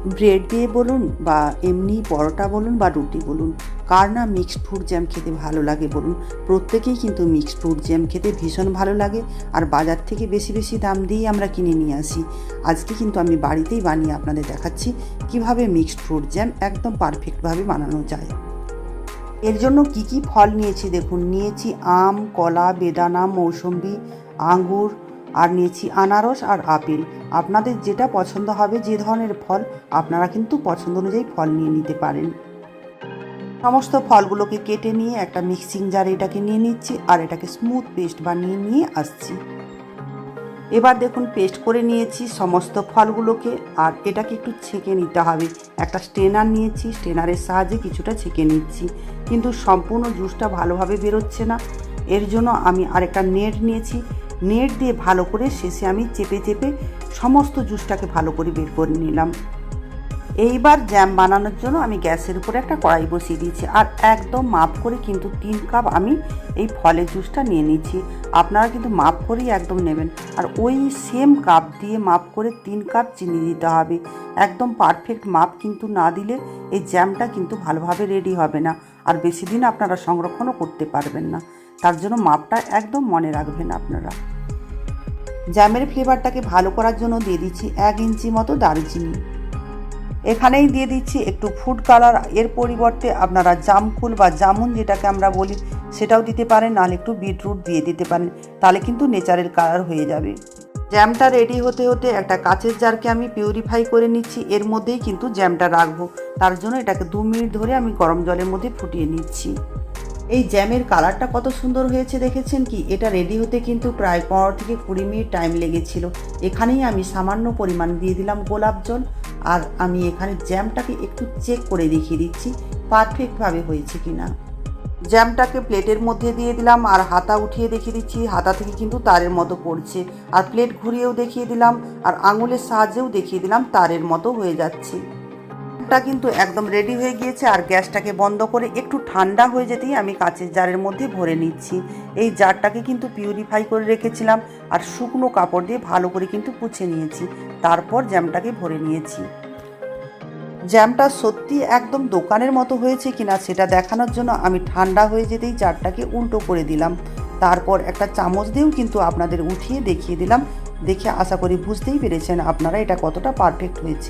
Bread দিয়ে বলুন বা এমনি পরোটা বলুন বা রুটি বলুন, কার না মিক্সড ফ্রুট জ্যাম খেতে ভালো লাগে বলুন। প্রত্যেকেই কিন্তু মিক্সড ফ্রুট জ্যাম খেতে ভীষণ ভালো লাগে, আর বাজার থেকে বেশি বেশি দাম দিয়েই আমরা কিনে নিয়ে আসি। আজকে কিন্তু আমি বাড়িতেই বানিয়ে আপনাদের দেখাচ্ছি কিভাবে মিক্সড ফ্রুট জ্যাম একদম পারফেক্টভাবে বানানো যায়। এর জন্য কি কি ফল নিয়েছি দেখুন। নিয়েছি আম, কলা, বেদানা, মৌসম্বি, আঙ্গুর, আর নিয়েছি আনারস আর আপেল। আপনাদের যেটা পছন্দ হবে, যে ধরনের ফল, আপনারা কিন্তু পছন্দ অনুযায়ী ফল নিয়ে নিতে পারেন। সমস্ত ফলগুলোকে কেটে নিয়ে একটা মিক্সিং জারে এটাকে নিয়ে নিচ্ছি, আর এটাকে স্মুথ পেস্ট বানিয়ে নিয়ে আসছি। এবার দেখুন পেস্ট করে নিয়েছি সমস্ত ফলগুলোকে, আর এটাকে একটু ছেঁকে নিতে হবে। একটা স্ট্রেনার নিয়েছি, স্ট্রেনারের সাহায্যে কিছুটা ছেঁকে নিচ্ছি, কিন্তু সম্পূর্ণ জুসটা ভালোভাবে বেরোচ্ছে না। এর জন্য আমি আরেকটা নেট নিয়েছি, নেট দিয়ে ভালো করে শেষে আমি চেপে চেপে সমস্ত জুসটাকে ভালো করে বের করে নিলাম। এইবার জ্যাম বানানোর জন্য আমি গ্যাসের উপরে একটা কড়াই বসিয়ে দিয়েছি, আর একদম মাপ করে কিন্তু 3 কাপ আমি এই ফলের জুসটা নিয়ে নিচ্ছি। আপনারা কিন্তু মাপ করেই একদম নেবেন, আর ওই সেম কাপ দিয়ে মাপ করে 3 কাপ চিনি দিতে হবে। একদম পারফেক্ট মাপ কিন্তু না দিলে এই জ্যামটা কিন্তু ভালোভাবে রেডি হবে না, আর বেশি দিন আপনারা সংরক্ষণও করতে পারবেন না। তার জন্য মাপটা একদম মনে রাখবেন আপনারা। জ্যামের ফ্লেভারটাকে ভালো করার জন্য দিয়ে দিচ্ছি 1 ইঞ্চি মতো দারুচিনি। এখানেই দিয়ে দিচ্ছি একটু ফুড কালার। এর পরিবর্তে আপনারা জামফুল বা জামুন যেটাকে আমরা বলি সেটাও দিতে পারেন, নাহলে একটু বিটরুট দিয়ে দিতে পারেন, তাহলে কিন্তু নেচারেল কালার হয়ে যাবে। জ্যামটা রেডি হতে হতে একটা কাচের জারকে আমি পিউরিফাই করে নিচ্ছি, এর মধ্যেই কিন্তু জ্যামটা রাখবো। তার জন্য এটাকে 2 মিনিট ধরে আমি গরম জলের মধ্যে ফুটিয়ে নিচ্ছি। এই জ্যামের কালারটা কত সুন্দর হয়েছে দেখেছেন কি? এটা রেডি হতে কিন্তু প্রায় 15 থেকে 20 মিনিট টাইম লেগেছিল। এখানেই আমি সামান্য পরিমাণ দিয়ে দিলাম গোলাপ জল, আর আমি এখানে জ্যামটাকে একটু চেক করে দেখিয়ে দিচ্ছি পারফেক্টভাবে হয়েছে কিনা। জ্যামটাকে প্লেটের মধ্যে দিয়ে দিলাম, আর হাতা উঠিয়ে দেখিয়ে দিচ্ছি, হাতা থেকে কিন্তু তারের মতো পড়ছে। আর প্লেট ঘুরিয়েও দেখিয়ে দিলাম, আর আঙুলের সাহায্যেও দেখিয়ে দিলাম তারের মতো হয়ে যাচ্ছে। টা কিন্তু একদম রেডি হয়ে গিয়েছে, আর গ্যাসটাকে বন্ধ করে একটু ঠান্ডা হয়ে যেতেই আমি কাচের জারের মধ্যে ভরে নিচ্ছি। এই জারটাকে কিন্তু পিউরিফাই করে রেখেছিলাম, আর শুকনো কাপড় দিয়ে ভালো করে কিন্তু পুছে নিয়েছি, তারপর জ্যামটাকে ভরে নিয়েছি। জ্যামটা সত্যি একদম দোকানের মতো হয়েছে কিনা সেটা দেখানোর জন্য আমি ঠান্ডা হয়ে যেতেই জারটাকে উল্টো করে দিলাম, তারপর একটা চামচ দিয়েও কিন্তু আপনাদের উঠিয়ে দেখিয়ে দিলাম। দেখে আশা করি বুঝতেই পেরেছেন আপনারা এটা কতটা পারফেক্ট হয়েছে।